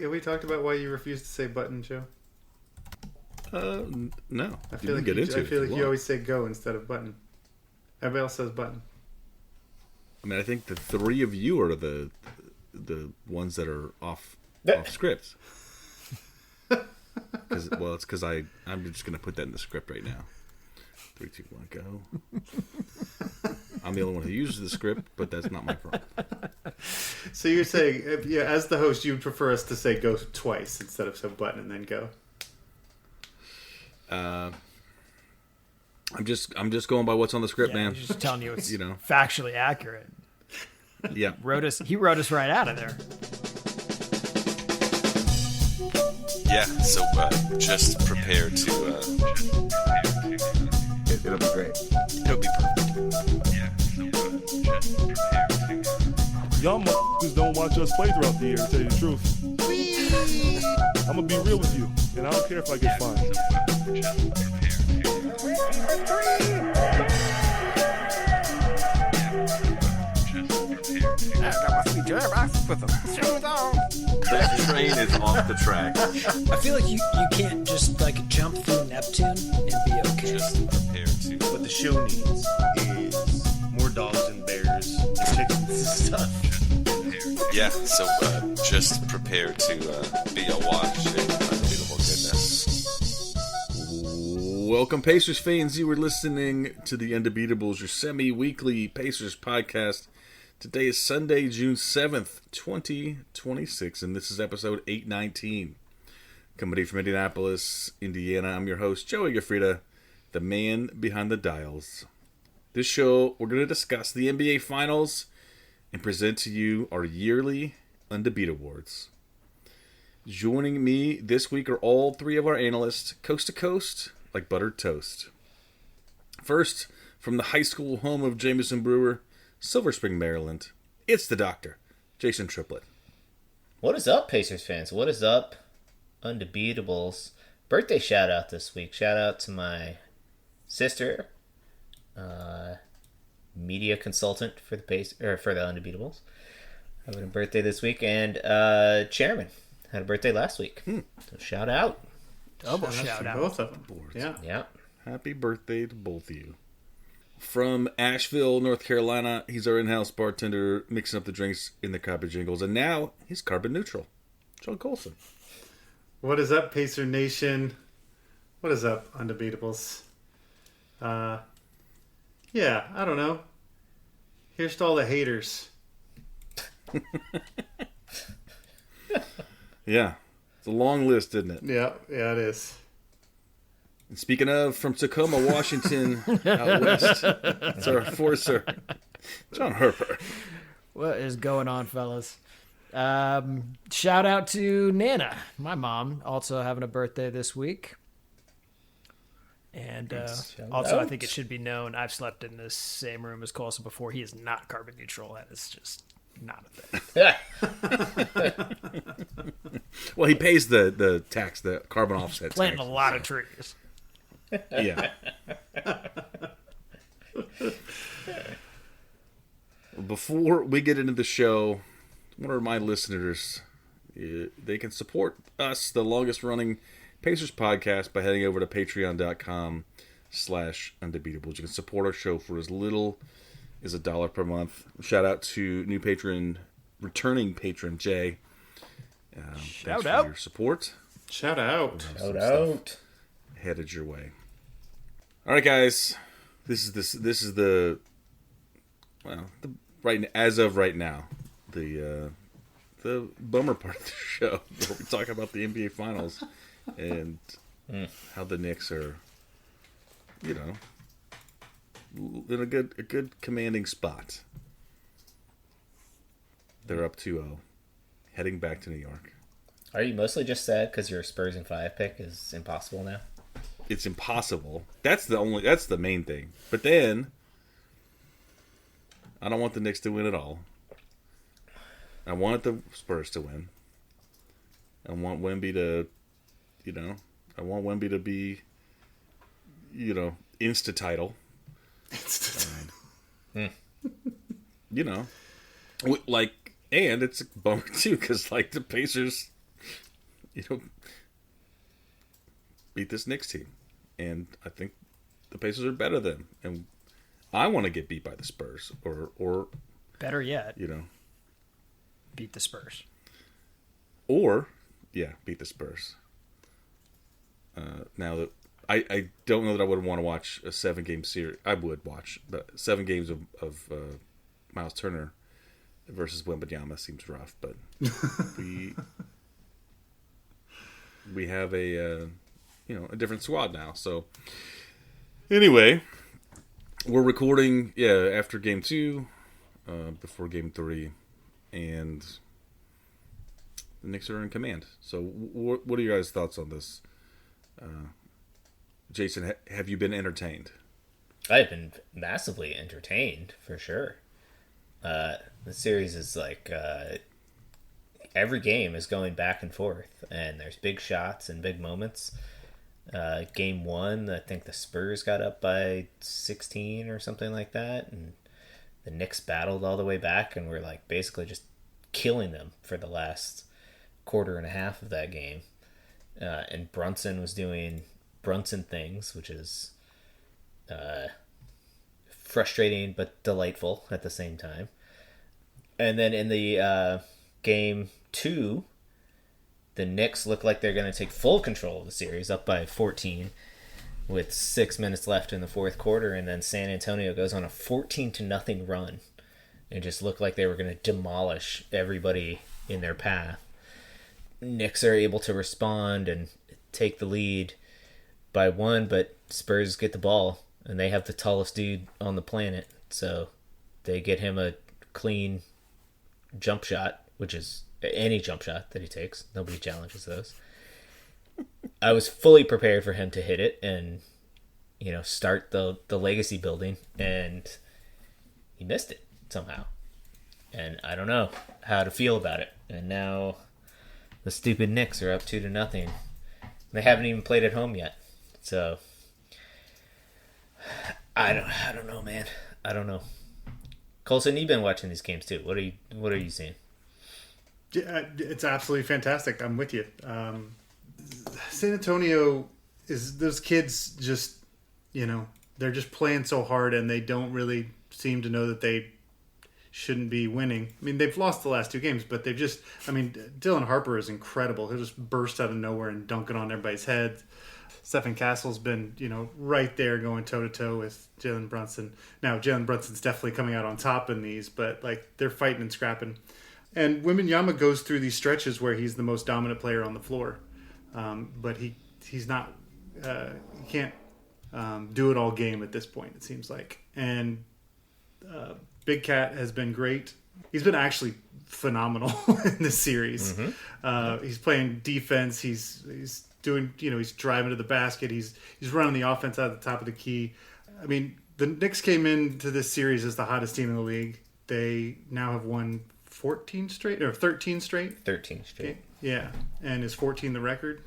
we talked about why you refuse to say button, Joe? No. I feel like you always say go instead of button. Everybody else says button. I mean, I think the three of you are the ones that are off script. It's because I'm just going to put that in the script right now. 3, 2, 1, go. I'm the only one who uses the script, but that's not my problem. So you're saying, as the host, you would prefer us to say go twice instead of say button and then go? I'm just going by what's on the script, man. He's just telling you it's factually accurate. Yeah. He wrote us right out of there. Yeah, so just prepare to... It'll be great. It'll be perfect. Yeah, so just prepare to... Y'all motherfuckers don't watch us play throughout the year, to tell you the truth. I'm gonna be real with you, and I don't care if I get fined. That train is off the track. I feel like you can't just jump through Neptune and be okay. Just prepare to... What the show needs is more dogs and bears and chickens and stuff. Yeah, so just prepare to be awash in unbeatable goodness. Welcome, Pacers fans. You were listening to the Undebeatables, your semi-weekly Pacers podcast. Today is Sunday, June 7th, 2026, and this is episode 819. Coming to you from Indianapolis, Indiana. I'm your host, Joey Gaffrida, the man behind the dials. This show, we're going to discuss the NBA Finals and present to you our yearly Undebeatawards. Joining me this week are all three of our analysts, coast to coast, like buttered toast. First, from the high school home of Jameson Brewer, Silver Spring, Maryland, it's the doctor, Jason Triplett. What is up, Pacers fans? What is up, Undebeatables? Birthday shout out this week. Shout out to my sister, media consultant for the for the Undebeatables, having a birthday this week, and chairman had a birthday last week. So shout out, double shout out, both of them. Yeah. Happy birthday to both of you. From Asheville, North Carolina, he's our in-house bartender, mixing up the drinks in the copper jingles, and now he's carbon neutral. John Colson. What is up, Pacer Nation? What is up, Undebeatables? I don't know. Here's to all the haters. Yeah, it's a long list, isn't it? Yeah, it is. And speaking of, from Tacoma, Washington, out west, it's our enforcer, John Harper. What is going on, fellas? Shout out to Nana, my mom, also having a birthday this week. And also, I think it should be known, I've slept in the same room as Colson before. He is not carbon neutral. That is just not a thing. Well, he pays the tax, the carbon offset tax. Planting a lot of trees. Yeah. Before we get into the show, I want to remind listeners they can support us, the longest running Pacers podcast, by heading over to patreon.com/undebeatables. You can support our show for as little as $1 per month. Shout out to new patron, returning patron Jay. Thanks for your support. Shout out. Headed your way. All right, guys. This is the as of right now, the bummer part of the show where we talk about the NBA Finals and how the Knicks are, in a good commanding spot. They're up 2-0, heading back to New York. Are you mostly just sad because your Spurs in 5 pick is impossible now? It's impossible. That's the main thing. But then, I don't want the Knicks to win at all. I want the Spurs to win. I want Wemby to, be, insta-title. And it's a bummer too, because the Pacers, beat this Knicks team. And I think the Pacers are better than them. And I want to get beat by the Spurs. Or better yet, you know. beat the Spurs. Or, yeah, beat the Spurs. Now that I don't know that I would want to watch a 7-game series. I would watch, but 7 games of Miles Turner versus Wembanyama seems rough. But we have a different squad now. So anyway, we're recording after game 2, before game 3, and the Knicks are in command. So what are your guys' thoughts on this? Jason, have you been entertained? I've been massively entertained, for sure. The series is like every game is going back and forth, and there's big shots and big moments. Game 1, I think the Spurs got up by 16 or something like that, and the Knicks battled all the way back, and we're like basically just killing them for the last quarter and a half of that game. And Brunson was doing Brunson things, which is frustrating but delightful at the same time. And then in the game 2, the Knicks look like they're going to take full control of the series, up by 14 with 6 minutes left in the fourth quarter, and then San Antonio goes on a 14-0 run and just looked like they were going to demolish everybody in their path. Knicks are able to respond and take the lead by 1, but Spurs get the ball, and they have the tallest dude on the planet, so they get him a clean jump shot, which is any jump shot that he takes. Nobody challenges those. I was fully prepared for him to hit it and, start the legacy building, and he missed it somehow. And I don't know how to feel about it. And now the stupid Knicks are up 2-0. They haven't even played at home yet. So I don't know, man. I don't know. Colson, you've been watching these games too. What are you seeing? Yeah, it's absolutely fantastic. I'm with you. San Antonio is those kids just, they're just playing so hard, and they don't really seem to know that they shouldn't be winning. I mean, they've lost the last 2 games, but they've just, Dylan Harper is incredible. He'll just burst out of nowhere and dunk it on everybody's head. Stephen Castle's been, right there going toe-to-toe with Jalen Brunson. Now, Jalen Brunson's definitely coming out on top in these, but, they're fighting and scrapping. And Wembanyama goes through these stretches where he's the most dominant player on the floor. But he's not, he can't do it all game at this point, it seems like. And Big Cat has been great. He's been actually phenomenal in this series. Mm-hmm. He's playing defense. He's doing, he's driving to the basket. He's running the offense out of the top of the key. The Knicks came into this series as the hottest team in the league. They now have won 13 straight. 13 straight. Yeah. And is 14 the record,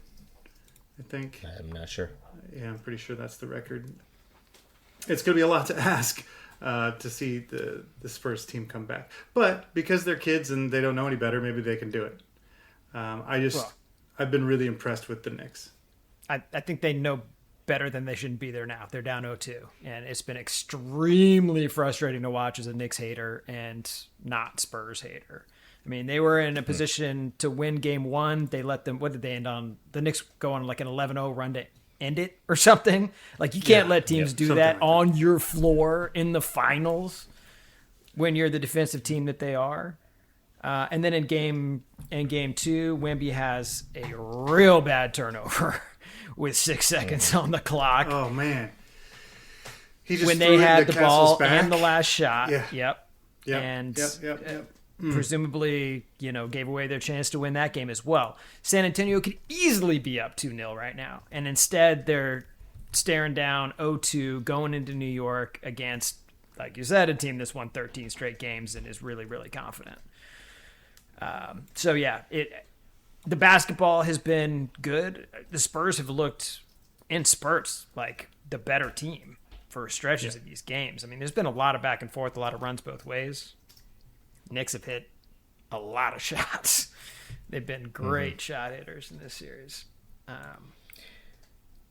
I think? I'm not sure. Yeah, I'm pretty sure that's the record. It's going to be a lot to ask to see the Spurs team come back. But because they're kids and they don't know any better, maybe they can do it. I've been really impressed with the Knicks. I think they know better than they shouldn't be there now. They're down 0-2. And it's been extremely frustrating to watch as a Knicks hater and not Spurs hater. They were in a position to win game 1. They let them, what did they end on? The Knicks go on like an 11-0 run to end it or something. You can't let teams do that on your floor in the finals when you're the defensive team that they are. And then in game 2, Wemby has a real bad turnover with 6 seconds on the clock. Oh man! He just when they had the ball back. and the last shot. Yeah. Yep. Presumably, gave away their chance to win that game as well. San Antonio could easily be up 2-0 right now, and instead they're staring down 0-2 going into New York against, like you said, a team that's won 13 straight games and is really, really confident. The basketball has been good. The Spurs have looked in spurts like the better team for stretches of these games. There's been a lot of back and forth, a lot of runs both ways. Knicks have hit a lot of shots. They've been great shot hitters in this series.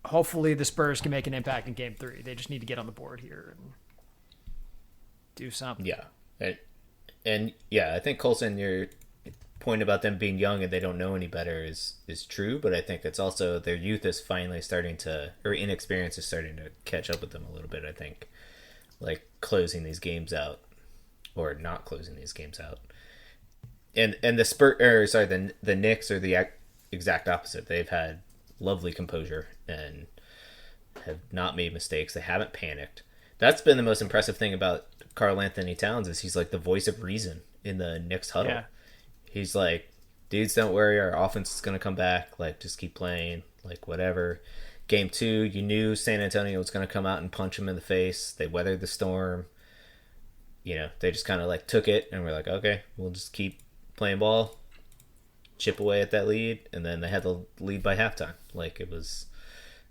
Hopefully the Spurs can make an impact in Game 3. They just need to get on the board here and do something. Yeah. And I think Colson, your point about them being young and they don't know any better is true, but I think it's also their youth is finally starting to, or inexperience is starting to catch up with them a little bit, I think. Like closing these games out or not closing these games out. And the Knicks are the exact opposite. They've had lovely composure and have not made mistakes. They haven't panicked. That's been the most impressive thing about Karl Anthony Towns is he's like the voice of reason in the Knicks huddle. Yeah. He's like, dudes, don't worry, our offense is going to come back. Like, just keep playing. Like, whatever. Game 2, you knew San Antonio was going to come out and punch him in the face. They weathered the storm. You know, they just kind of like took it and we're like, okay, we'll just keep playing ball, chip away at that lead, and then they had the lead by halftime. Like, it was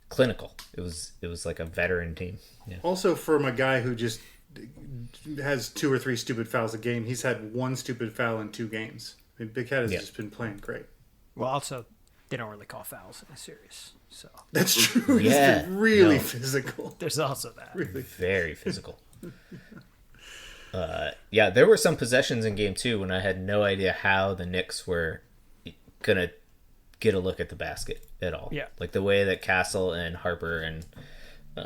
clinical. It was like a veteran team. Yeah. Also, from a guy who just has 2 or 3 stupid fouls a game, he's had 1 stupid foul in 2 games. I mean, Big Cat has just been playing great. Well, also, they don't really call fouls in a series, so that's true. Yeah, he's been really physical. There's also that. Really very physical. There were some possessions in Game 2 when I had no idea how the Knicks were gonna get a look at the basket at all. Yeah, like the way that Castle and Harper and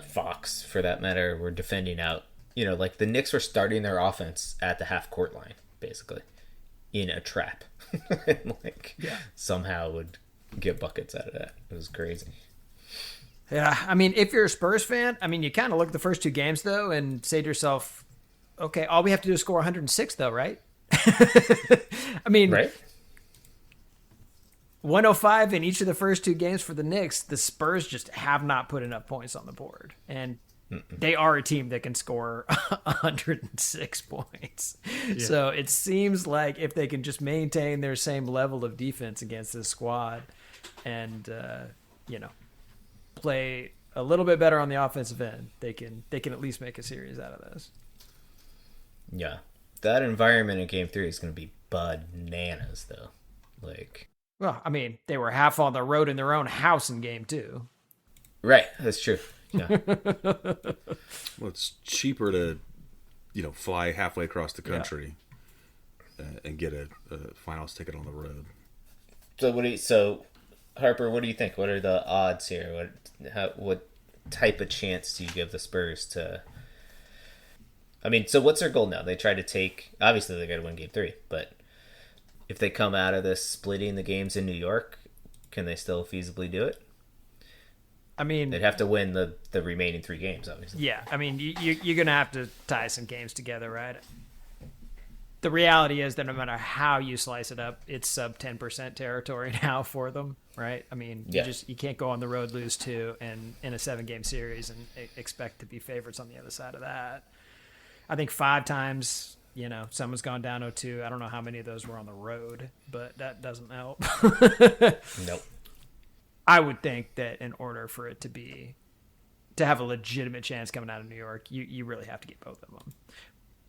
Fox, for that matter, were defending out. You know, like the Knicks were starting their offense at the half court line, basically, in a trap. And somehow would get buckets out of that. It was crazy. Yeah, I mean, if you're a Spurs fan, I mean, you kind of look at the first 2 games, though, and say to yourself, okay, all we have to do is score 106, though, right? I mean, right? 105 in each of the first 2 games for the Knicks. The Spurs just have not put enough points on the board. And they are a team that can score 106 points. Yeah. So it seems like if they can just maintain their same level of defense against this squad and, play a little bit better on the offensive end, they can at least make a series out of this. Yeah. That environment in Game 3 is going to be bananas, though. Well, I mean, they were half on the road in their own house in Game 2. Right. That's true. Yeah. Well, it's cheaper to, fly halfway across the country and get a finals ticket on the road. So Harper, what do you think? What are the odds here? What type of chance do you give the Spurs to? I mean, so what's their goal now? They try to take. Obviously, they got to win Game 3, but if they come out of this splitting the games in New York, can they still feasibly do it? I mean, they'd have to win the remaining 3 games, obviously. Yeah, I mean, you're going to have to tie some games together, right? The reality is that no matter how you slice it up, it's sub 10% territory now for them, right? I mean, you can't go on the road, lose 2, and in a 7-game series and expect to be favorites on the other side of that. I think 5 times, someone's gone down 0-2. I don't know how many of those were on the road, but that doesn't help. Nope. I would think that in order for it to have a legitimate chance coming out of New York, you really have to get both of them.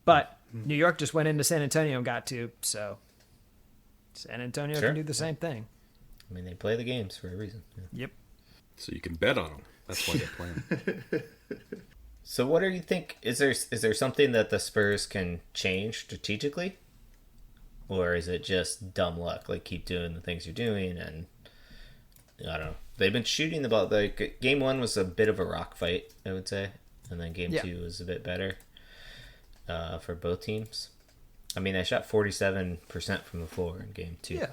But New York just went into San Antonio and got 2, so San Antonio can do the same thing. I mean, they play the games for a reason. Yeah. Yep. So you can bet on them. That's why they're playing. So what do you think? Is there something that the Spurs can change strategically? Or is it just dumb luck? Like, keep doing the things you're doing and... I don't know. They've been shooting the ball. Game 1 was a bit of a rock fight, I would say. And then Game 2 was a bit better for both teams. I mean, I shot 47% from the floor in Game 2. Yeah.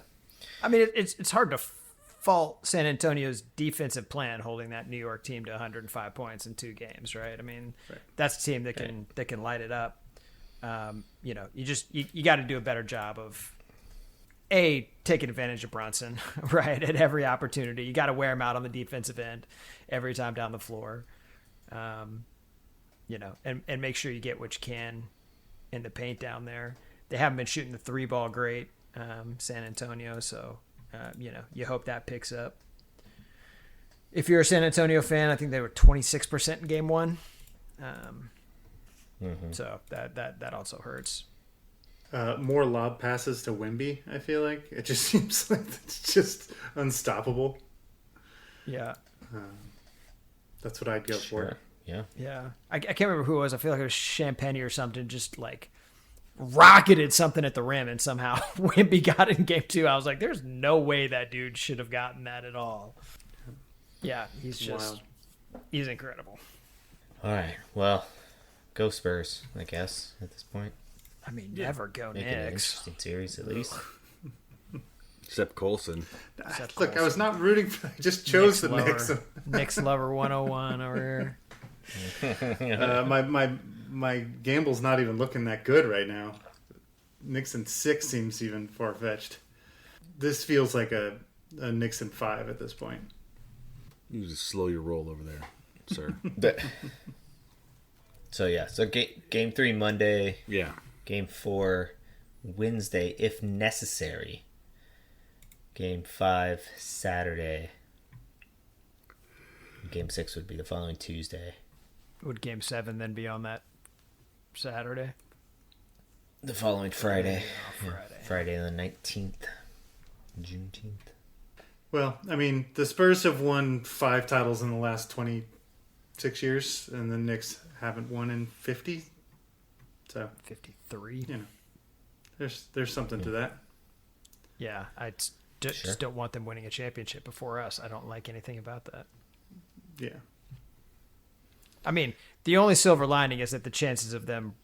I mean, it's hard to fault San Antonio's defensive plan holding that New York team to 105 points in 2 games, right? I mean, that's a team that can light it up. You got to do a better job of taking advantage of Brunson, right, at every opportunity. You got to wear him out on the defensive end every time down the floor, and make sure you get what you can in the paint down there. They haven't been shooting the 3 ball great, San Antonio, so, you hope that picks up. If you're a San Antonio fan, I think they were 26% in Game 1. So that also hurts. more lob passes to Wimby, I feel like. It just seems like it's just unstoppable. Yeah. That's what I'd go for. Yeah. Yeah. I can't remember who it was. I feel like it was Champagne or something, just like rocketed something at the rim, and somehow Wimby got it in game 2. I was like, there's no way that dude should have gotten that at all. Yeah, he's incredible. All right. Well, go Spurs, I guess, at this point. I mean, never go Make it an Knicks. interesting series, at least. Except Colson. Look, I was not rooting for. I just chose the Knicks. Knicks lover 101 over here. My gamble's not even looking that good right now. Knicks in 6 seems even far fetched. This feels like a Knicks in 5 at this point. You just slow your roll over there, sir. So game 3 Monday. Yeah. Game 4 Wednesday, if necessary. Game 5 Saturday. Game 6 would be the following Tuesday. Would game 7 then be on that Saturday? The following Friday. Friday. Friday the 19th. Juneteenth. Well, I mean, the Spurs have won 5 titles in the last 26 years, and the Knicks haven't won in 50. So 53. You know, there's something to that. Yeah, I just don't want them winning a championship before us. I don't like anything about that. Yeah. I mean, the only silver lining is that the chances of them,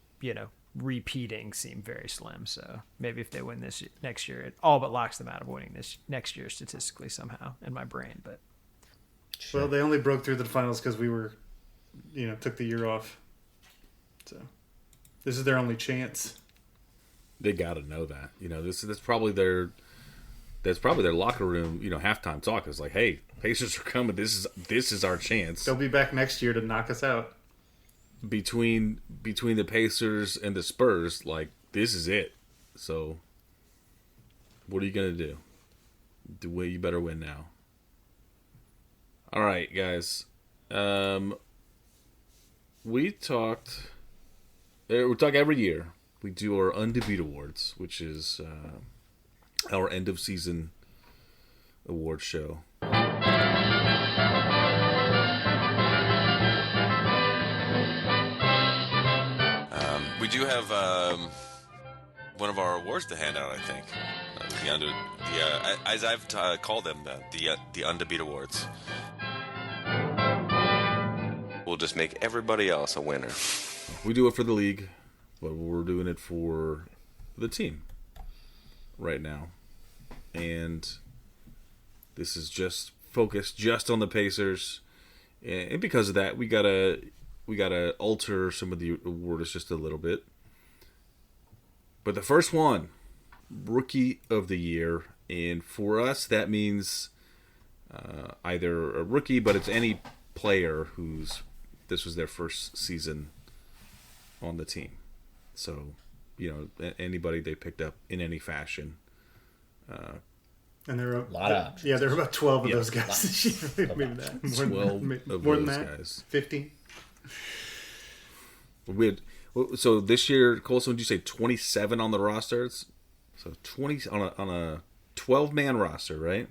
repeating seem very slim. So maybe if they win next year, it all but locks them out of winning this next year statistically somehow in my brain. But well, they only broke through the finals because we were, took the year off. So this is their only chance. They got to know that. That's probably their locker room. Halftime talk is like, "Hey, Pacers are coming. This is our chance." They'll be back next year to knock us out. Between the Pacers and the Spurs, like, this is it. So, what are you gonna do? You better win now. All right, guys. We talk every year. We do our Undebeatawards, which is our end of season award show. We do have one of our awards to hand out, I think. As I've called them, the Undebeatawards. We'll just make everybody else a winner. We do it for the league, but we're doing it for the team right now. And this is just focused just on the Pacers. And because of that, we gotta alter some of the awards just a little bit. But the first one, Rookie of the Year, and for us that means either a rookie, but it's any player this was their first season on the team. So, anybody they picked up in any fashion. And there are a lot of options. Yeah, there are about 12 of those guys this year. Maybe that. More than that. Guys. 15. So this year, Colson, would you say 27 on the roster? So 20 on a 12-man roster, right?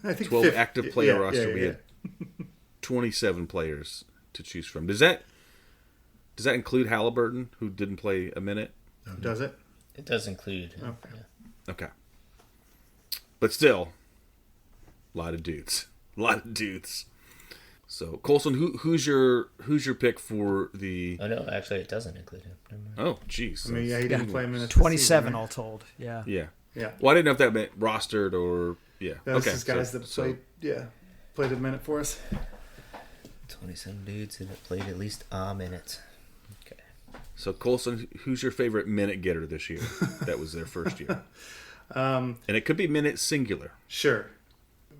I think 12 active player roster. We yeah. had 27 players to choose from. Does that include Halliburton, who didn't play a minute? Does it? It does include. Okay. Yeah. Okay. But still, a lot of dudes. So, Colson, who's your pick for the? Oh no, actually, it doesn't include him. Never mind. Oh, jeez. I mean, yeah, he didn't play minutes. 27 all told. Yeah. Yeah. Yeah. Well, I didn't know if that meant rostered or Those just guys that played a minute for us. 27 dudes that played at least a minute. Okay. So, Colson, who's your favorite minute getter this year? That was their first year. And it could be minute singular. Sure.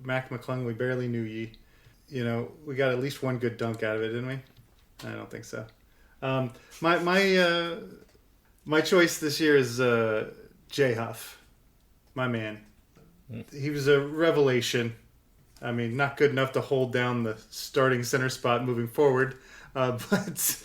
Mac McClung, we barely knew ye. We got at least one good dunk out of it, didn't we? I don't think so. My choice this year is Jay Huff, my man. He was a revelation. I mean, not good enough to hold down the starting center spot moving forward, but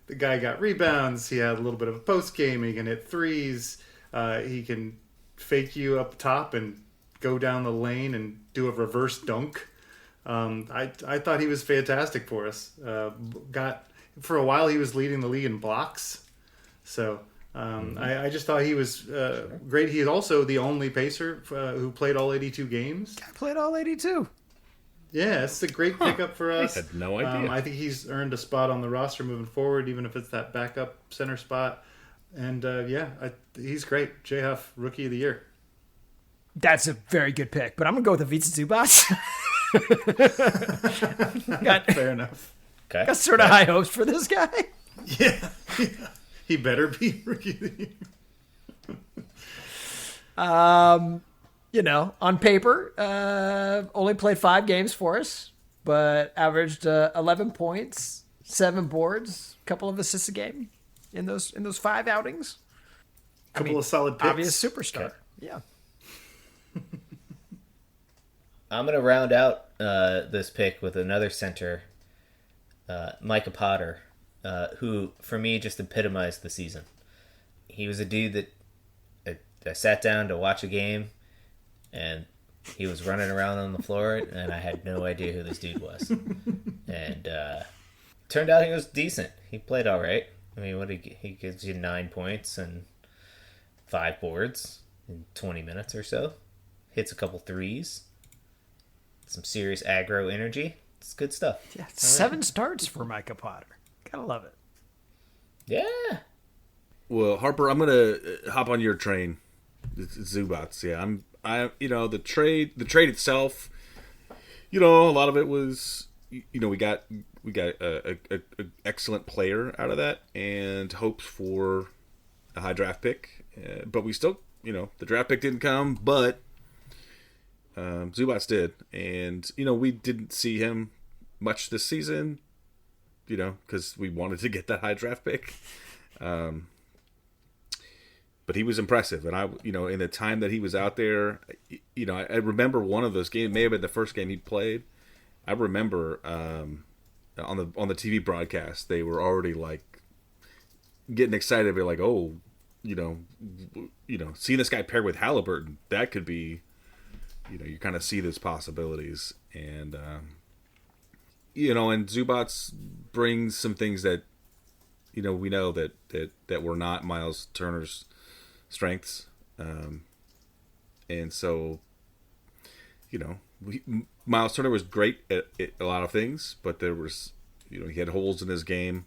the guy got rebounds. He had a little bit of a post game. He can hit threes. He can fake you up top and go down the lane and do a reverse dunk. I thought he was fantastic for us. For a while he was leading the league in blocks. So I just thought he was great. He is also the only Pacer who played all 82 games. I played all 82. Yeah, it's a great pickup for us. I had no idea. I think he's earned a spot on the roster moving forward, even if it's that backup center spot. And he's great. J. Huff, Rookie of the Year. That's a very good pick, but I'm gonna go with Ivica Zubats. Fair enough. Okay. Got sort of high hopes for this guy. Yeah. He better be Rookie of the Year. On paper, only played 5 games for us, but averaged 11 points, 7 boards, a couple of assists a game in those 5 outings. Couple of solid picks. Obvious superstar. Okay. Yeah. I'm going to round out this pick with another center, Micah Potter, who, for me, just epitomized the season. He was a dude that I sat down to watch a game, and he was running around on the floor, and I had no idea who this dude was. And turned out he was decent. He played all right. I mean, he gives you 9 points and 5 boards in 20 minutes or so. Hits a couple threes. Some serious aggro energy. It's good stuff. Yeah, 7 starts for Micah Potter. Gotta love it. Yeah. Well, Harper, I'm gonna hop on your train. It's Zubats. Yeah, the trade itself. A lot of it was, we got a excellent player out of that and hopes for a high draft pick, but we still, the draft pick didn't come, but Zubats did, and we didn't see him much this season, because we wanted to get that high draft pick. But he was impressive, and in the time that he was out there, I remember one of those games. May have been the first game he played. I remember on the TV broadcast, they were already like getting excited. They're like, "Oh, seeing this guy paired with Halliburton, that could be, you kind of see these possibilities." And and Zubats brings some things that we know that were not Miles Turner's strengths, and so Miles Turner was great at a lot of things, but there was he had holes in his game,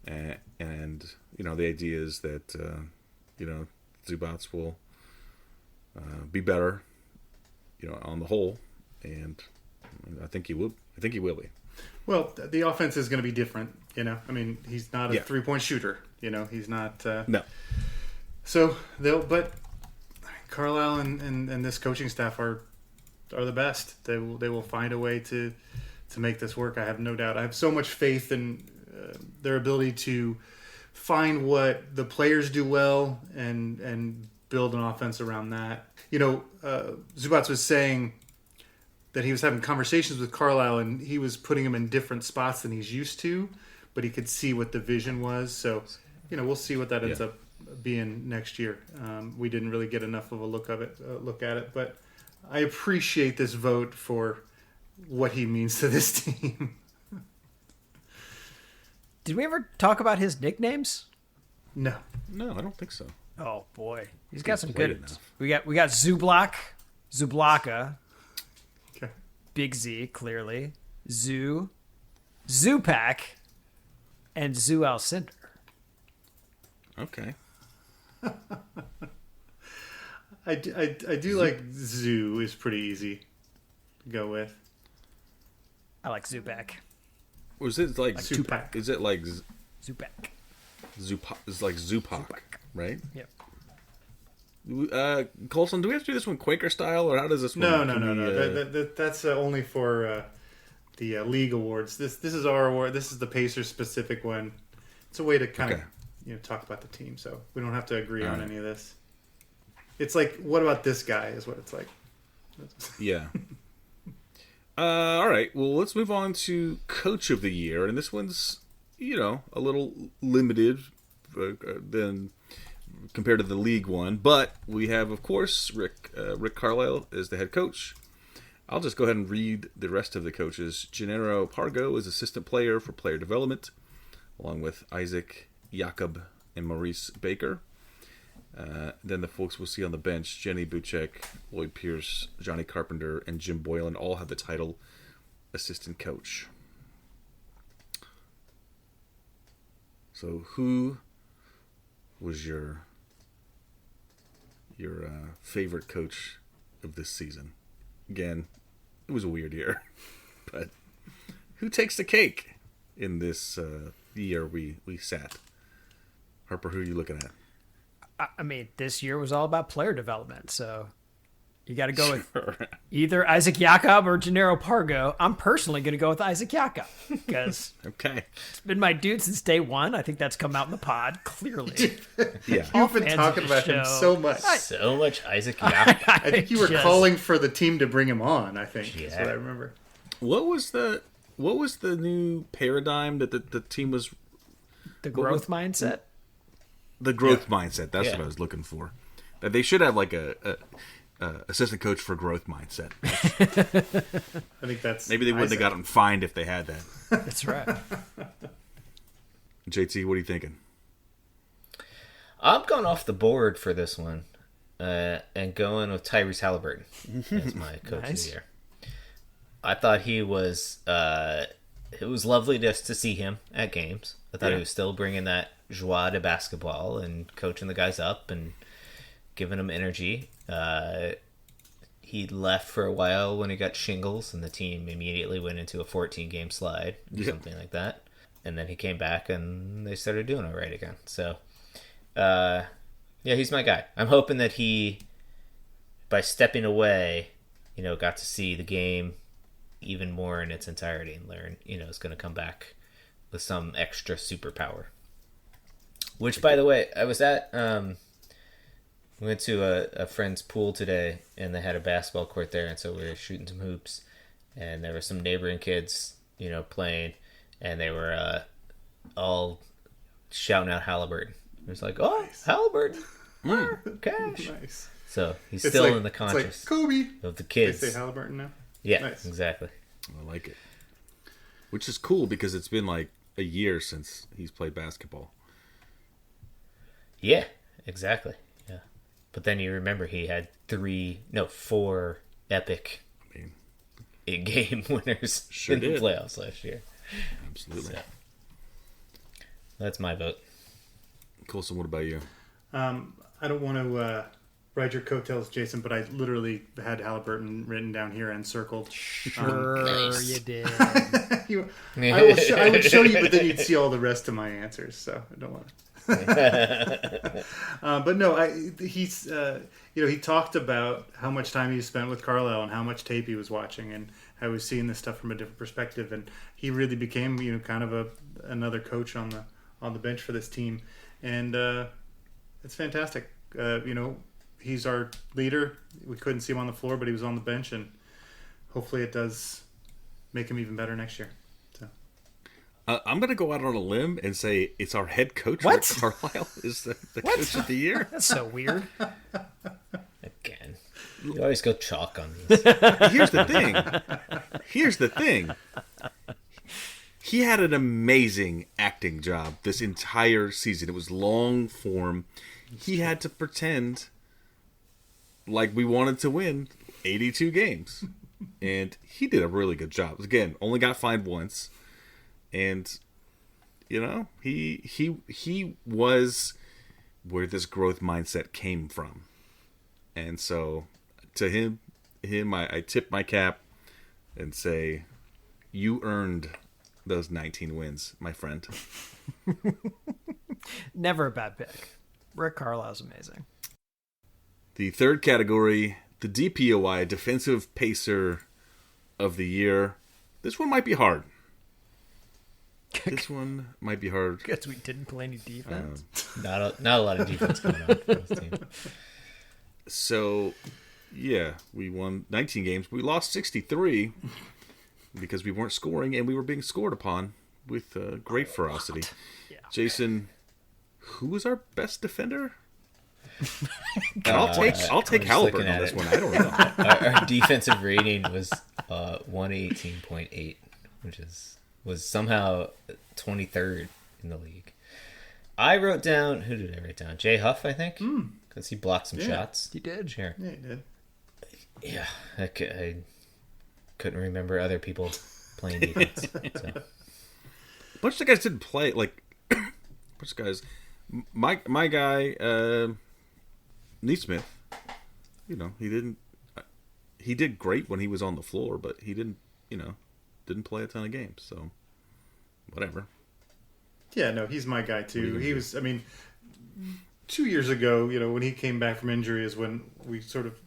and the idea is that Zubats will be better on the whole, and I think he will be. Well, the offense is going to be different. He's not a 3-point shooter. He's not. No. So but Carlisle and this coaching staff are the best. They will find a way to make this work. I have no doubt. I have so much faith in their ability to find what the players do well and build an offense around that. Zubats was saying that he was having conversations with Carlisle and he was putting him in different spots than he's used to, but he could see what the vision was. So, we'll see what that ends up being next year. We didn't really get enough of a look at it, but I appreciate this vote for what he means to this team. Did we ever talk about his nicknames? No, I don't think so. Oh boy, he's got some played good. enough. We got Zublak, Zublaka, okay, Big Z clearly, Zupak, and Zoo Alcindor. Okay. I do like Zoo is pretty easy to go with. I like Zupak. Was it like Zupak? Is it like Zupak. It's like Zupak, right? Yep. Colson, do we have to do this one Quaker style, or how does this one? No. That's only for the league awards. This is our award. This is the Pacers specific one. It's a way to kind of talk about the team, so we don't have to agree on any of this. It's like, what about this guy? Is what it's like. Yeah. All right. Well, let's move on to Coach of the Year, and this one's a little limited than compared to the League One. But we have, of course, Rick Carlisle is the head coach. I'll just go ahead and read the rest of the coaches. Gennaro Pargo is assistant player for player development, along with Isaac Jakob and Maurice Baker. Then the folks we'll see on the bench, Jenny Buchek, Lloyd Pierce, Johnny Carpenter, and Jim Boylan all have the title assistant coach. So who was your favorite coach of this season? Again, it was a weird year, but who takes the cake in this year we sat? Harper, who are you looking at? I mean, this year was all about player development, so you got to go with either Isaac Jakob or Gennaro Pargo. I'm personally going to go with Isaac Jakob because okay, it's been my dude since day one. I think that's come out in the pod clearly. Yeah, you've been talking about him so much. So much Isaac Jakob. I think you were calling for the team to bring him on. I think that's what I remember. What was the new paradigm that the team was? The growth mindset. The growth mindset. That's what I was looking for. That they should have like a assistant coach for growth mindset. I think that's maybe they wouldn't have gotten fined if they had that. That's right. JT, what are you thinking? I'm going off the board for this one, and going with Tyrese Halliburton as my coach of the year. I thought he was. It was lovely just to see him at games. I thought he was still bringing that joie de basketball and coaching the guys up and giving them energy. He left for a while when he got shingles, and the team immediately went into a 14-game slide or something like that. And then he came back, and they started doing all right again. So, he's my guy. I'm hoping that he, by stepping away, got to see the game even more in its entirety and learn, is going to come back with some extra superpower. Which, by the way, I was at... we went to a friend's pool today, and they had a basketball court there, and so we were shooting some hoops, and there were some neighboring kids, playing, and they were all shouting out Halliburton. It was like, oh, nice. Halliburton, cash. Nice. So he's still in the conscious Kobe of the kids. They say Halliburton now? Yeah, nice. Exactly. I like it. Which is cool because it's been like a year since he's played basketball. Yeah, exactly. Yeah. But then you remember he had 4 epic game winners in the playoffs last year. Absolutely. So, that's my vote. Colson, what about you? I don't want to ride your coattails, Jason, but I literally had Halliburton written down here and circled. Sure, you did. I would show you, but then you'd see all the rest of my answers, so I don't want to. But no, he's he talked about how much time he spent with Carlisle and how much tape he was watching and how he was seeing this stuff from a different perspective, and he really became kind of another coach on the bench for this team, and it's fantastic. He's our leader. We couldn't see him on the floor, but he was on the bench, and hopefully it does make him even better next year. I'm going to go out on a limb and say it's our head coach, What? Rick Carlisle, is the coach of the year. That's so weird. Again. You always go chalk on these. Here's the thing. He had an amazing acting job this entire season. It was long form. He had to pretend like we wanted to win 82 games. And he did a really good job. Again, only got fined once. And he was where this growth mindset came from. And so to him I tip my cap and say, you earned those 19 wins, my friend. Never a bad pick. Rick Carlisle's amazing. The third category, the DPOY, Defensive Pacer of the Year. This one might be hard. This one might be hard. Because we didn't play any defense. Not a lot of defense going on for this team. So, yeah, we won 19 games. We lost 63 because we weren't scoring and we were being scored upon with great ferocity. Jason, who is our best defender? I'll take Halliburton on this one. I don't know. Our defensive rating was 118.8, which was somehow 23rd in the league. I wrote down, who did I write down? Jay Huff, I think, because he blocked some shots. He did. Sure. Yeah, he did. Yeah, I couldn't remember other people playing defense. So. A bunch of guys didn't play. Like, a bunch of guys. My guy, Neesmith, he didn't. He did great when he was on the floor, but he didn't play a ton of games. So, whatever. Yeah, no, he's my guy too. He was. I mean, 2 years ago, when he came back from injury, is when we sort of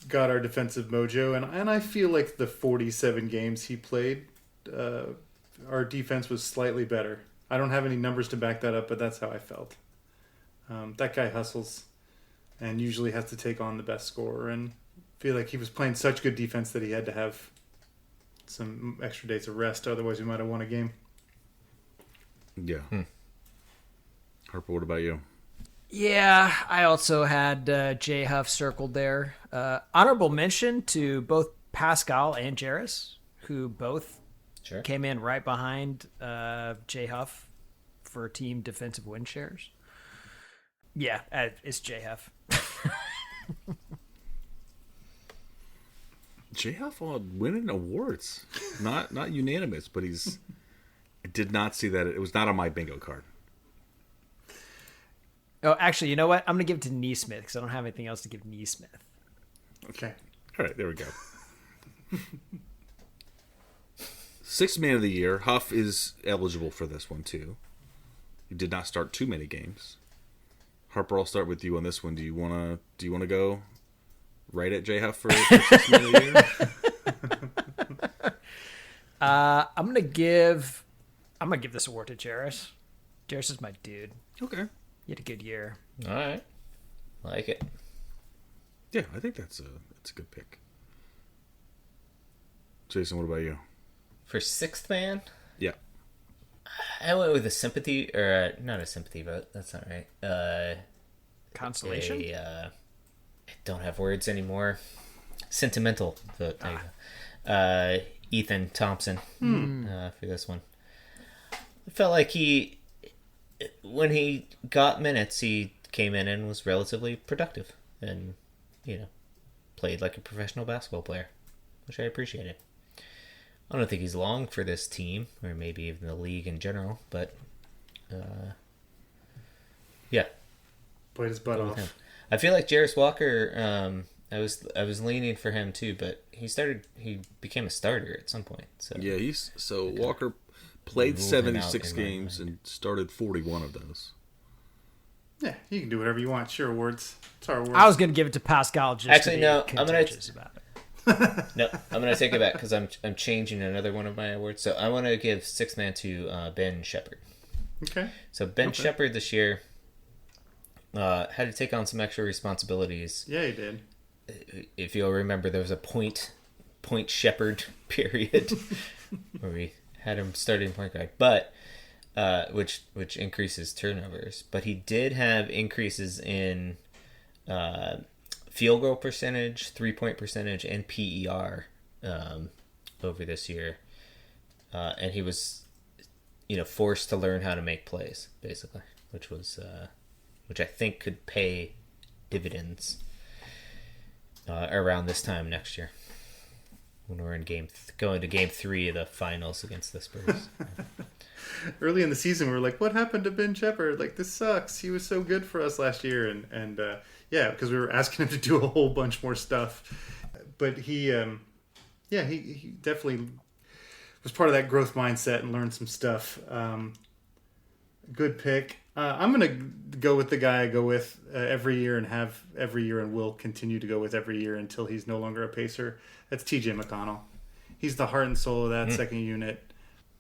got our defensive mojo, and I feel like the 47 games he played, our defense was slightly better. I don't have any numbers to back that up, but that's how I felt. That guy hustles and usually has to take on the best scorer, and I feel like he was playing such good defense that he had to have some extra days of rest, otherwise we might have won a game. Yeah. Harper, what about you? Yeah, I also had Jay Huff circled there. Honorable mention to both Pascal and Jarris, who both came in right behind Jay Huff for team defensive win shares. Yeah, it's Jay Huff. Jay Huff winning awards. Not unanimous, but he's... I did not see that. It was not on my bingo card. Oh, actually, you know what? I'm going to give it to Neesmith because I don't have anything else to give Neesmith. Okay. All right, there we go. Sixth man of the year. Huff is eligible for this one, too. He did not start too many games. Harper, I'll start with you on this one. Do you want to go right at Jay Huff for sixth man of the year? I'm gonna give this award to Jarris. Jarris is my dude. Okay. He had a good year. All right. Like it. Yeah, I think that's a good pick. Jason, what about you? For sixth man? Yeah. I went with a sympathy, or not a sympathy vote. That's not right. Consolation? I don't have words anymore. Sentimental vote. There you go. Ethan Thompson for this one. I felt like when he got minutes, he came in and was relatively productive and, played like a professional basketball player, which I appreciated. I don't think he's long for this team, or maybe even the league in general, but yeah. Played his butt off. I feel like Jarris Walker, I was leaning for him too, but he became a starter at some point. So yeah, Walker played 76 games and started 41 of those. Yeah, you can do whatever you want. Sure, awards. It's our awards. I was going to give it to Pascal. Actually, no. I'm gonna about it. No, I'm gonna take it back because I'm changing another one of my awards. So I want to give sixth man to Ben Shepherd. Okay. So Ben Shepherd this year had to take on some extra responsibilities. Yeah, he did. If you'll remember, there was a point Shepherd period where we had him starting point guard, but which increases turnovers. But he did have increases in field goal percentage, 3-point percentage, and PER over this year, and he was forced to learn how to make plays, basically, which I think could pay dividends around this time next year when we're in going to game 3 of the finals against the Spurs. Early in the season, we were like, "What happened to Ben Shepherd? Like, this sucks. He was so good for us last year." And yeah, because we were asking him to do a whole bunch more stuff. But he definitely was part of that growth mindset and learned some stuff. Good pick. I'm gonna go with the guy I go with every year and have every year and will continue to go with every year until he's no longer a Pacer. That's TJ McConnell. He's the heart and soul of that second unit.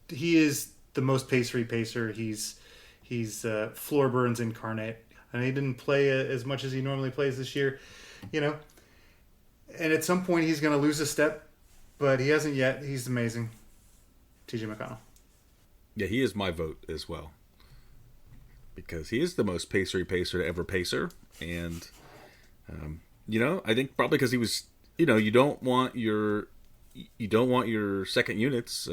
He is the most pacery Pacer. He's Floor Burns Incarnate. And he didn't play as much as he normally plays this year, And at some point he's going to lose a step, but he hasn't yet. He's amazing. TJ McConnell. Yeah, he is my vote as well. Because he is the most pacer to ever pacer. And, I think probably because he was, you don't want your second units,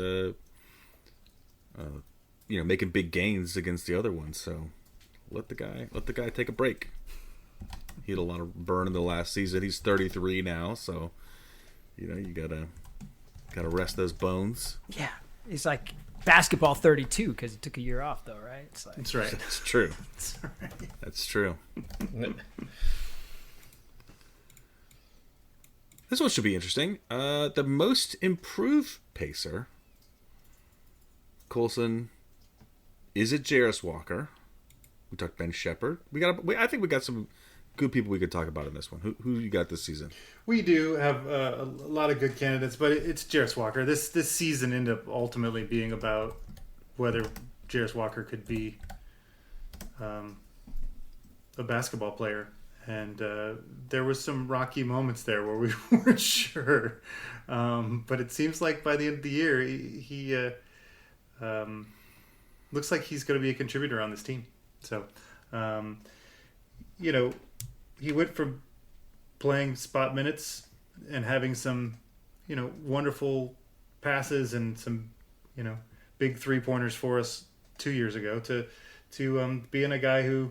making big gains against the other ones. So let the guy take a break. He had a lot of burn in the last season. He's 33 now, so you gotta rest those bones. Yeah, he's like basketball 32 because he took a year off, though, right? It's like, That's right. That's true. That's right. That's true. This one should be interesting. The most improved pacer, Coulson. Is it Jarris Walker? We talked Ben Shepherd. I think we got some good people we could talk about in this one. Who you got this season? We do have a lot of good candidates, but it's Jarris Walker. This season ended up ultimately being about whether Jarris Walker could be a basketball player. And there was some rocky moments there where we weren't sure. But it seems like by the end of the year, he looks like he's going to be a contributor on this team. So, he went from playing spot minutes and having some, wonderful passes and some, big 3-pointers for us 2 years ago to being a guy who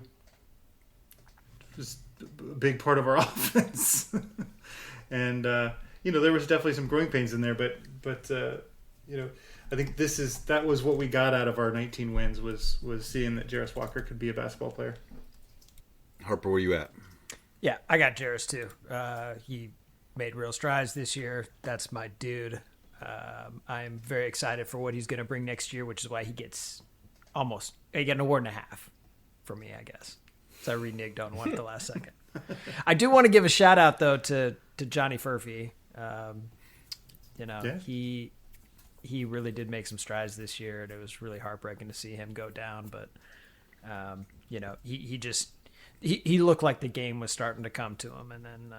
was a big part of our offense. And, there was definitely some growing pains in there, but I think that was what we got out of our 19 wins was seeing that Jarris Walker could be a basketball player. Harper, where you at? Yeah, I got Jarris too. He made real strides this year. That's my dude. I'm very excited for what he's going to bring next year, which is why he gets an award and a half for me, I guess. So I reneged on one at the last second. I do want to give a shout out though to Johnny Furphy. Yeah. He really did make some strides this year, and it was really heartbreaking to see him go down. But, he looked like the game was starting to come to him, and then,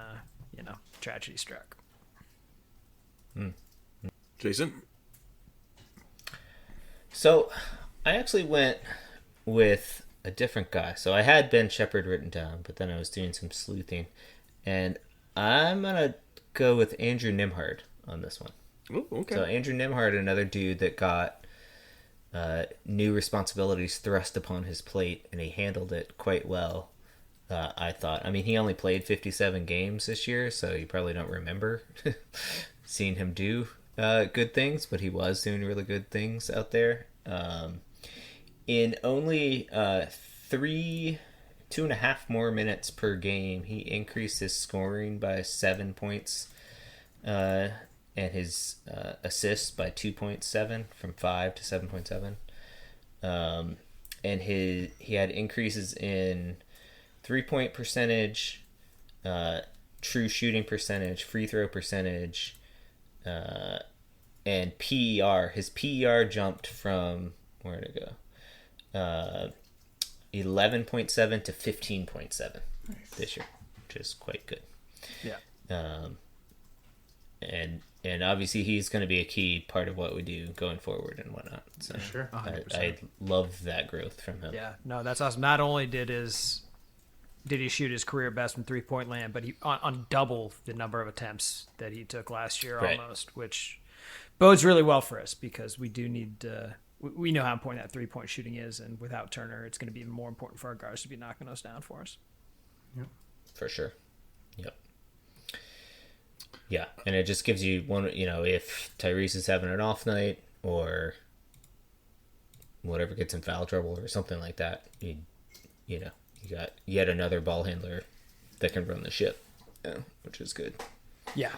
tragedy struck. Jason? So I actually went with a different guy. So I had Ben Shepherd written down, but then I was doing some sleuthing. And I'm going to go with Andrew Nimhard on this one. Oh, okay. So Andrew Nimhard, another dude that got new responsibilities thrust upon his plate, and he handled it quite well, I thought. I mean, he only played 57 games this year, so you probably don't remember seeing him do good things, but he was doing really good things out there. In only 2.5 more minutes per game, he increased his scoring by 7 points, and his assists by 2.7 from 5 to 7.7. And he had increases in 3-point percentage, true shooting percentage, free throw percentage, and PER. His PER jumped from, where did it go? 11.7 to 15.7 this year, which is quite good. Yeah. And obviously he's going to be a key part of what we do going forward and whatnot. So sure. I love that growth from him. Yeah, no, that's awesome. Not only did he shoot his career best from 3-point land, but he on double the number of attempts that he took last year, right, almost, which bodes really well for us because we do need. We know how important that 3-point shooting is, and without Turner, it's going to be even more important for our guards to be knocking those down for us. Yep. For sure. Yep. Yeah, and it just gives you one. If Tyrese is having an off night or whatever, gets in foul trouble or something like that, you got yet another ball handler that can run the ship, which is good. Yeah.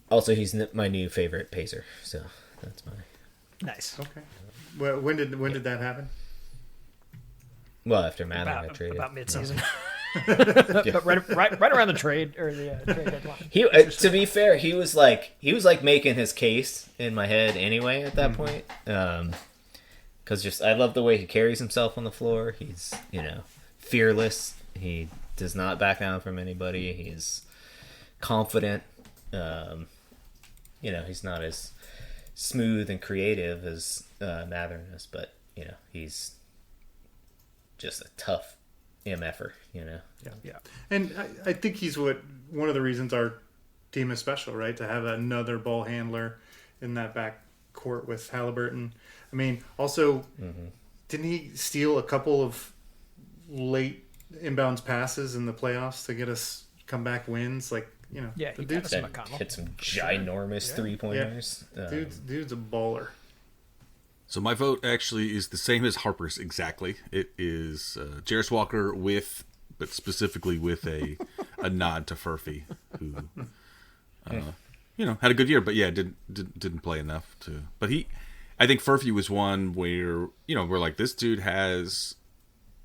Also, he's my new favorite pacer, so that's my nice. Okay. Well, when did that happen? Well, after Matt and I traded about midseason. Yeah. But right around the trade or the trade deadline. He, to be fair, he was like making his case in my head anyway at that point. Because I love the way he carries himself on the floor. He's fearless. He does not back down from anybody. He's confident. He's not as smooth and creative as Mathern is, but he's just a tough MFer. Yeah. And I think he's one of the reasons our team is special, right? To have another ball handler in that back court with Halliburton. I mean, also, didn't he steal a couple of late inbounds passes in the playoffs to get us comeback wins? Like, Yeah, the he dude's, got us McConnell. Hit some ginormous 3-pointers. dude's a baller. So my vote actually is the same as Harper's exactly. It is Jarris Walker but specifically with a nod to Furphy, who had a good year, but didn't play enough to. But I think Furphy was one where we're like, this dude has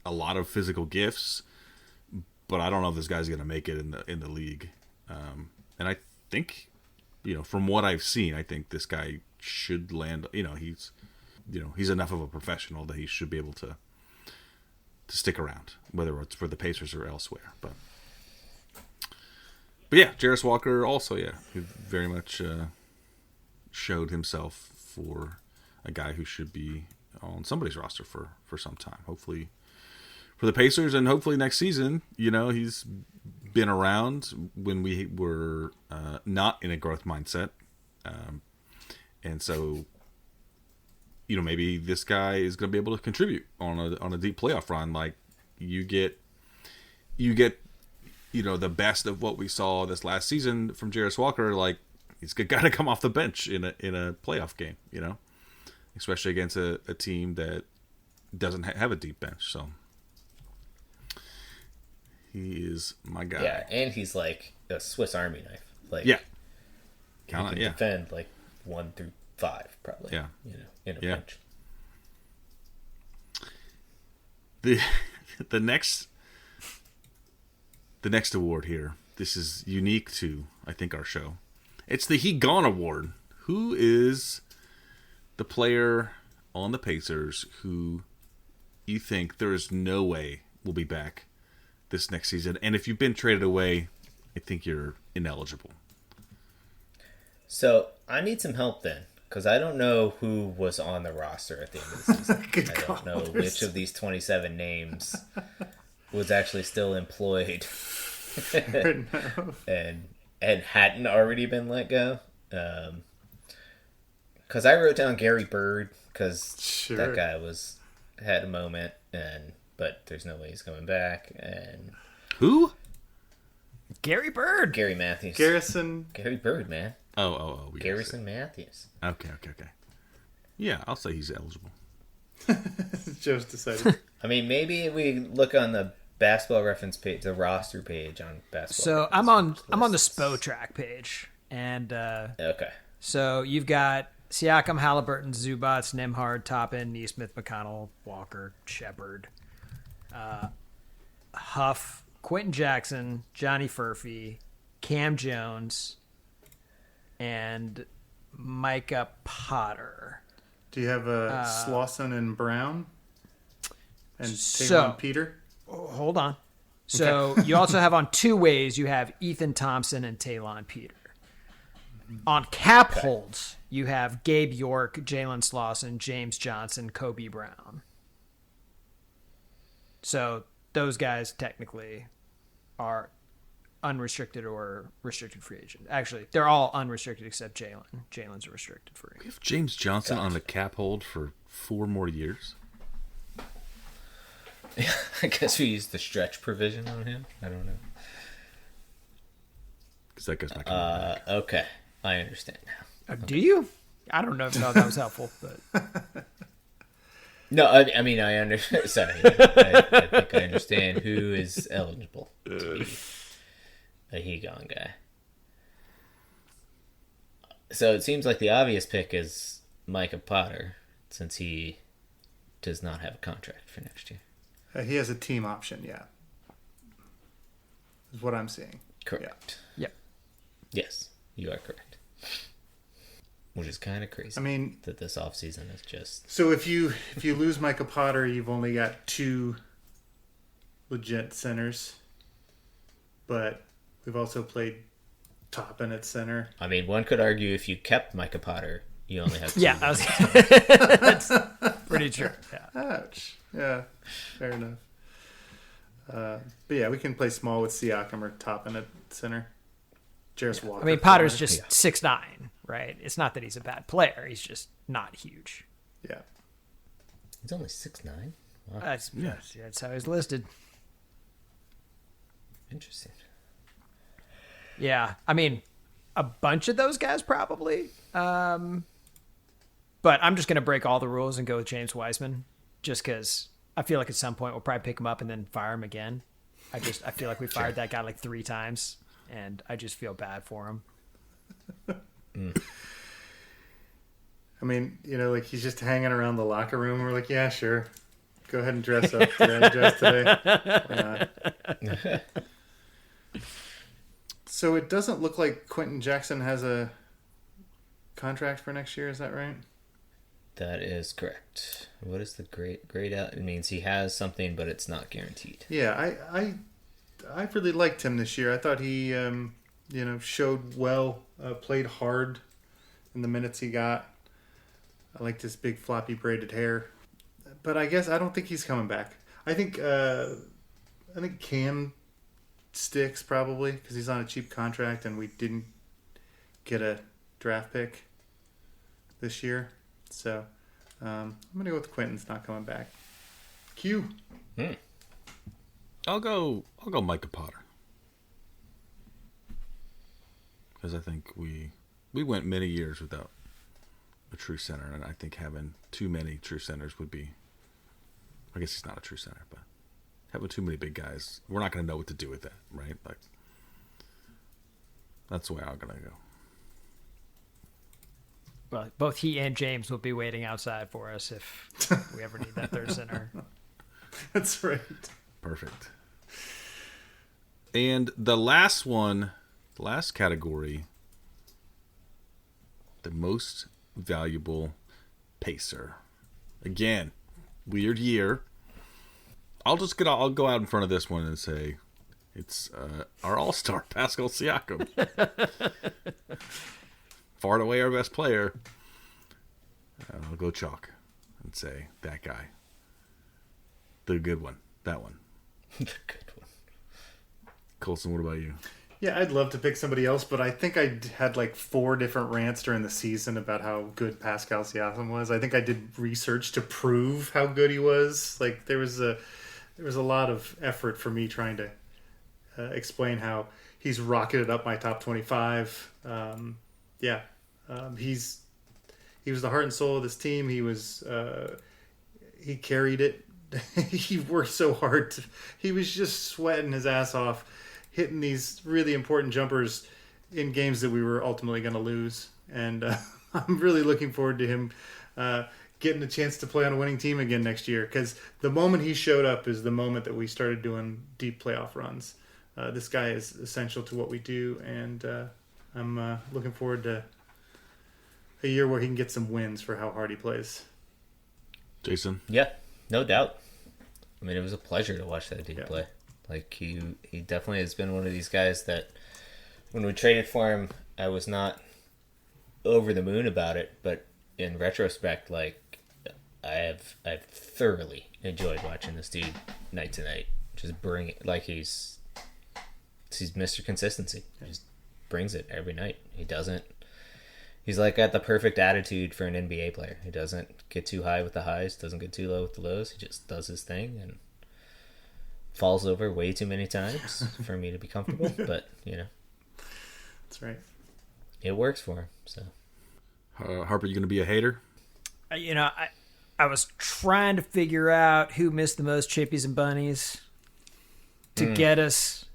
a lot of physical gifts, but I don't know if this guy's going to make it in the league. And I think from what I've seen, I think this guy should land. He's enough of a professional that he should be able to stick around, whether it's for the Pacers or elsewhere. But yeah, Jarris Walker also, he very much showed himself for a guy who should be on somebody's roster for some time. Hopefully for the Pacers, and hopefully next season. He's been around when we were not in a growth mindset, and so maybe this guy is going to be able to contribute on a deep playoff run. Like you get the best of what we saw this last season from Jarris Walker. Like he's got to come off the bench in a playoff game, especially against a team that doesn't have a deep bench. So he is my guy. Yeah, and he's like a Swiss Army knife. Like yeah, he can defend like 1 through 5 probably. Yeah, in a pinch. The next award here. This is unique to, I think, our show. It's the He Gone Award. Who is the player on the Pacers who you think there is no way will be back this next season? And if you've been traded away, I think you're ineligible. So I need some help then, because I don't know who was on the roster at the end of the season. I don't know which of these 27 names was actually still employed and hadn't already been let go. Because I wrote down Gary Bird, because that guy had a moment, but there's no way he's coming back. And who? Gary Bird. Gary Matthews. Gary Bird, man. Oh. Garrison Matthews. Okay. Yeah, I'll say he's eligible. Joe's decided. I mean, maybe we look on the Basketball Reference page, the roster page on Basketball. So I'm on the SPO track page, and okay. So you've got Siakam, Halliburton, Zubats, Nembhard, Toppin, Neesmith, McConnell, Walker, Shepard, Huff, Quentin Jackson, Johnny Furphy, Cam Jones, and Micah Potter. Do you have Slauson and Brown? And Taylon Peter? Hold on. So you also have on two ways, you have Ethan Thompson and Taylon Peter. On cap holds, you have Gabe York, Jalen Slauson, James Johnson, Kobe Brown. So those guys technically are unrestricted or restricted free agent. Actually, they're all unrestricted except Jalen. Jalen's a restricted free. We have James Johnson on the cap hold for 4 more years. I guess we used the stretch provision on him. I don't know. Because that guy's not coming back. Okay, I understand now. Do you? I don't know if that was helpful, but no, I mean I understand. Sorry, I think I understand who is eligible to be a He Gone guy. So it seems like the obvious pick is Micah Potter, since he does not have a contract for next year. He has a team option, yeah. Is what I'm seeing. Correct. Yep. Yes, you are correct. Which is kind of crazy. I mean, that this offseason is just... So if you lose Micah Potter, you've only got 2 legit centers. But we've also played Toppin at center. I mean, one could argue if you kept Micah Potter, you only have two. Yeah, that's pretty true. Yeah. Ouch. Yeah, fair enough. But yeah, we can play small with Siakam or Toppin at center. Jarris Walker. I mean, Potter's just 6'9", right? It's not that he's a bad player. He's just not huge. Yeah. He's only 6'9". Wow. That's how he's listed. Interesting. Yeah, I mean, a bunch of those guys probably. But I'm just going to break all the rules and go with James Wiseman, just because I feel like at some point we'll probably pick him up and then fire him again. I feel like we fired that guy like 3 times, and I just feel bad for him. I mean, like he's just hanging around the locker room. We're like, yeah, sure. Go ahead and dress up today. Dress today. Why not? So it doesn't look like Quentin Jackson has a contract for next year. Is that right? That is correct. What is the grade out? It means he has something, but it's not guaranteed. Yeah, I really liked him this year. I thought he, showed well, played hard in the minutes he got. I liked his big floppy braided hair, but I guess I don't think he's coming back. I think Cam sticks probably because he's on a cheap contract and we didn't get a draft pick this year. So I'm gonna go with Quentin's not coming back. Q. I'll go Micah Potter because I think we went many years without a true center, and I think having too many true centers would be. I guess he's not a true center, but having too many big guys, we're not going to know what to do with that, right? Like that's the way I'm going to go. Well, both he and James will be waiting outside for us if we ever need that third center. That's right. Perfect. And the last category, the most valuable pacer. Again, weird year. I'll go out in front of this one and say it's our all-star Pascal Siakam. Far and away our best player. I'll go chalk and say that guy. The good one. That one. The good one. Colson, what about you? Yeah, I'd love to pick somebody else, but I think I had like 4 different rants during the season about how good Pascal Siakam was. I think I did research to prove how good he was. Like there was a lot of effort for me trying to explain how he's rocketed up my top 25. He was the heart and soul of this team. He carried it. He worked so hard. He was just sweating his ass off, hitting these really important jumpers in games that we were ultimately going to lose. And I'm really looking forward to him getting a chance to play on a winning team again next year, because the moment he showed up is the moment that we started doing deep playoff runs. This guy is essential to what we do, and I'm looking forward to a year where he can get some wins for how hard he plays. Jason? Yeah, no doubt. I mean, it was a pleasure to watch that dude play. Like, he definitely has been one of these guys that when we traded for him, I was not over the moon about it, but in retrospect, like, I've thoroughly enjoyed watching this dude night to night. Just bring it, like he's Mr. Consistency. He just brings it every night. He's like got the perfect attitude for an NBA player. He doesn't get too high with the highs, doesn't get too low with the lows. He just does his thing and falls over way too many times for me to be comfortable. But, That's right. It works for him. So, Harper, you going to be a hater? I was trying to figure out who missed the most chippies and bunnies to get us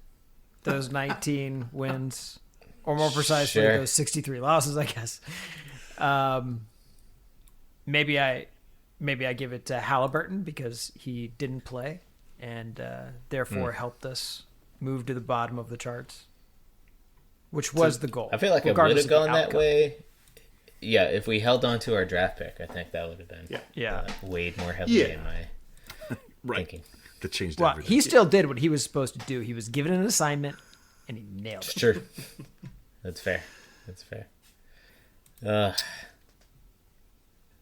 those 19 wins. Or more precisely, those 63 losses, I guess. Maybe I give it to Halliburton because he didn't play and therefore helped us move to the bottom of the charts, which was the goal. I feel like it would have gone that way. Yeah, if we held on to our draft pick, I think that would have been weighed more heavily in my thinking. That changed well, everything. He still did what he was supposed to do. He was given an assignment, and he nailed it. Sure. That's fair.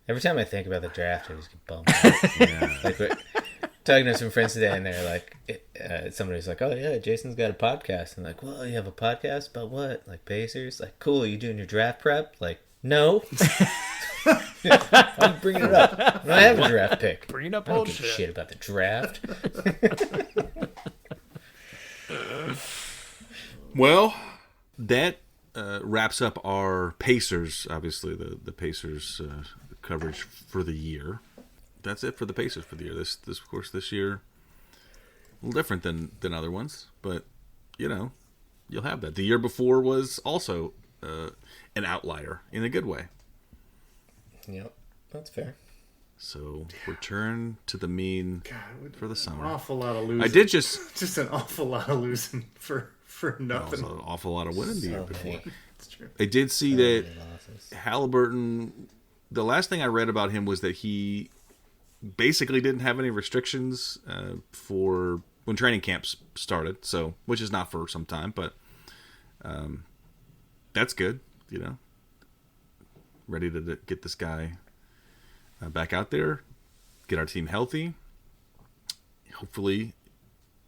Every time I think about the draft, I just get bummed out. Yeah. Like, we're talking to some friends today, and they're like, somebody's like, "Oh yeah, Jason's got a podcast." And like, "Well, you have a podcast about what? Like Pacers? Like, cool. Are you doing your draft prep?" Like, no. I'm bringing it up. I don't have a draft pick. Bringing up I don't old give a shit. shit about the draft. Well, that wraps up our Pacers, obviously, the Pacers coverage for the year. That's it for the Pacers for the year. This of course, this year, a little different than other ones, but, you'll have that. The year before was also an outlier in a good way. Yep, that's fair. So, return to the mean for the summer. An awful lot of losing. I did just an awful lot of losing for nothing. an awful lot of winning the year before. many. It's true. I did see that Losses. Halliburton, the last thing I read about him was that he basically didn't have any restrictions for when training camps started, so which is not for some time, but that's good, Ready to get this guy back out there, get our team healthy, hopefully,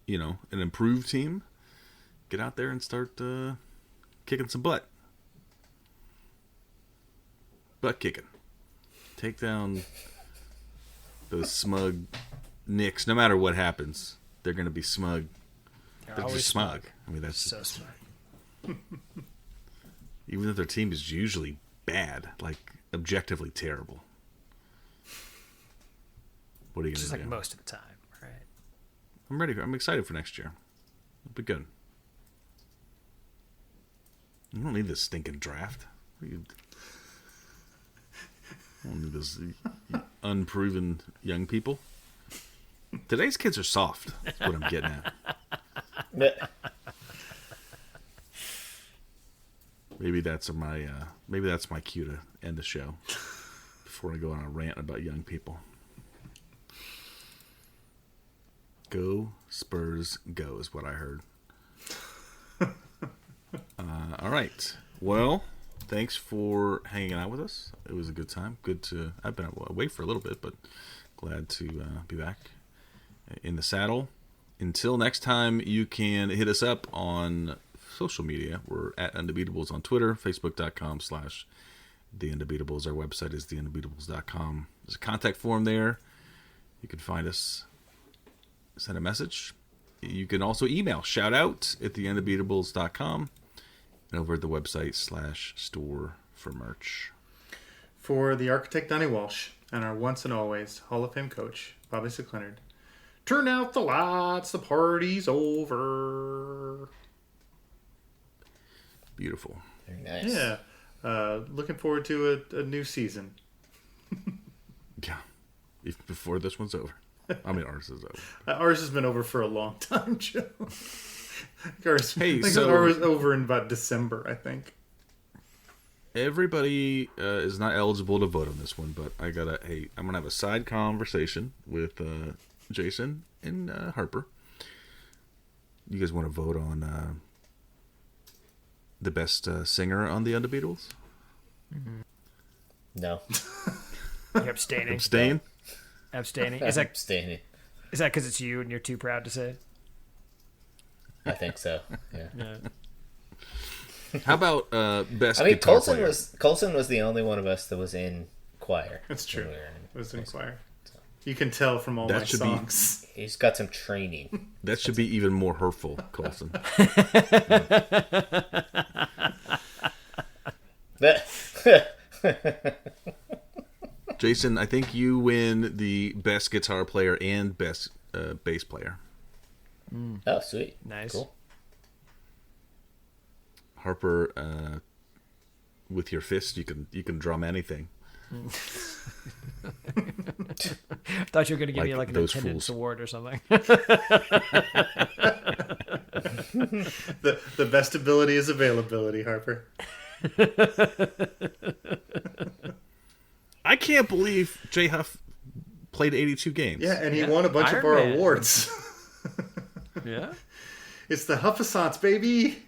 an improved team, get out there and start kicking some butt. Butt kicking. Take down those smug Knicks. No matter what happens, they're going to be smug. They're always just smug. I mean, that's So smart. even if their team is usually bad, like objectively terrible. What are you going Just to like do? most of the time, right? I'm ready. I'm excited for next year. It'll be good. You don't need this stinking draft. You don't need this unproven young people. Today's kids are soft. That's what I'm getting at. Maybe that's my cue to end the show before I go on a rant about young people. Go Spurs, go is what I heard. All right. Well, thanks for hanging out with us. It was a good time. I've been away for a little bit, but glad to be back in the saddle. Until next time, you can hit us up on social media. We're at Undebeatables on Twitter, Facebook.com/The Undebeatables. Our website is TheUndebeatables.com. There's a contact form there. You can find us, send a message. You can also email shoutout@TheUndebeatables.com and over at the website /store for merch. For the architect Donnie Walsh and our once and always Hall of Fame coach Bobby Sickleonard, turn out the lights, the party's over. Beautiful. Very nice. Yeah. Looking forward to a new season. Yeah. Even before this one's over. I mean, ours is over. Ours has been over for a long time, Joe. Ours, Hey, I think so- ours was over in about December, I think. Everybody is not eligible to vote on this one, but I'm going to have a side conversation with Jason and Harper. You guys want to vote on the best singer on the Undebeatables? No. You're abstaining. Abstain? Abstaining. I'm Is that abstaining. because it's you and you're too proud to say? I think so. Yeah. Yeah. How about best I mean, guitar Colson player? was the only one of us that was in choir. That's true. when we were It was in choir. You can tell from all That my should be- songs. He's got some training. That should be even more hurtful, Colson. Jason, I think you win the best guitar player and best bass player. Oh, sweet. Nice. Cool. Harper, with your fist, you can drum anything. Thought you were going to give me Like like an those attendance fools. award or something. The best ability is availability, Harper. I can't believe Jay Huff played 82 games. Yeah, and he won a bunch of Iron our Man. awards. Yeah, It's the Huffasance, baby.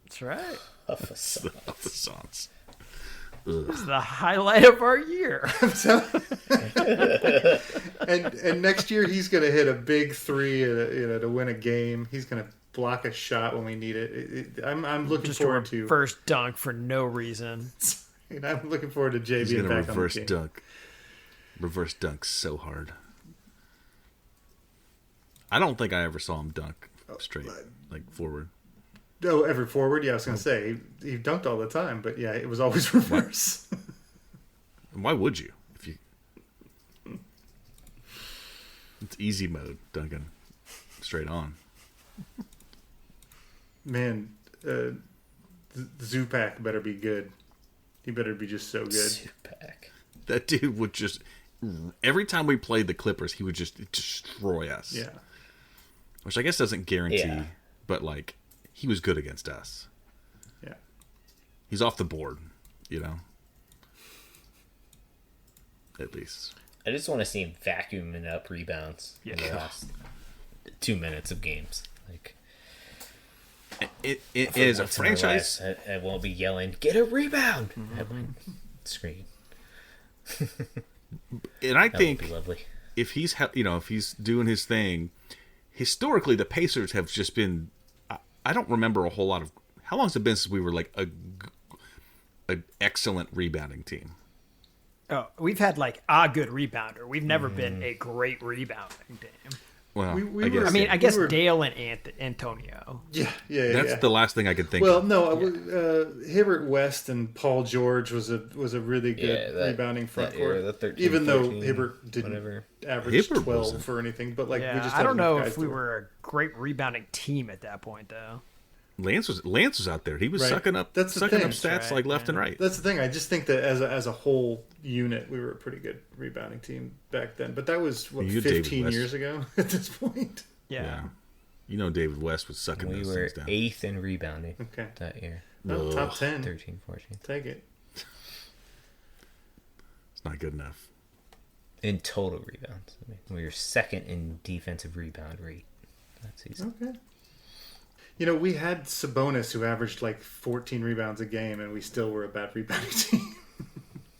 that's right. Huff a song. The Sons. It's the highlight of our year. And next year he's going to hit a big three, to win a game. He's going to block a shot when we need it. I'm looking Just forward a to first dunk for no reason. And I'm looking forward to JB He's going to back reverse on the team. dunk. Reverse dunk so hard. I don't think I ever saw him dunk straight, like forward. Oh, every forward? Yeah, I was going to say he dunked all the time, but yeah, it was always reverse. Why would you? If you, it's easy mode dunking, straight on. Man, Zupac better be good. He better be just so good. Zupac. That dude would just every time we played the Clippers, he would just destroy us. Yeah. Which I guess doesn't guarantee, but like he was good against us. Yeah. He's off the board, At least. I just want to see him vacuuming up rebounds in the last 2 minutes of games. Like it is a franchise. I won't be yelling, "Get a rebound!" I won't scream. And I That think would be lovely. if he's if he's doing his thing, historically the Pacers have just been. I don't remember a whole lot of. How long has it been since we were like an excellent rebounding team? Oh, we've had like a good rebounder. We've never been a great rebounding team. Well, We I guess. were- I guess we were- Dale and Antonio. Yeah. That's the last thing I could think Well, of. no, Hibbert West and Paul George was a really good rebounding front that era, court. the 13, Even though 14, Hibbert didn't whatever. average Hibbert 12 wasn't. or anything, but like we Yeah, just I had don't know enough if guys we to- were a great rebounding team at that point, though. Lance was out there. He was Right. sucking up That's the sucking thing. up stats That's right, like left and right. That's the thing. I just think that as a whole unit, we were a pretty good rebounding team back then. But that was what, You, David 15 West. years ago at this point. Yeah. David West was sucking We those were things down. 8th in rebounding Okay, that year. well, top 10. 13, 14. Take it. It's not good enough. In total rebounds. I mean, we were 2nd in defensive rebound rate that season. Okay. We had Sabonis who averaged like 14 rebounds a game, and we still were a bad rebounding team.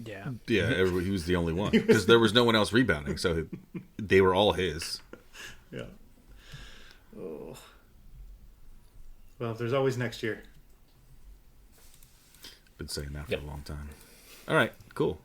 Yeah. Yeah, he was the only one because there was no one else rebounding, so they were all his. Yeah. Oh. Well, there's always next year. Been saying that for Yep. a long time. All right, cool.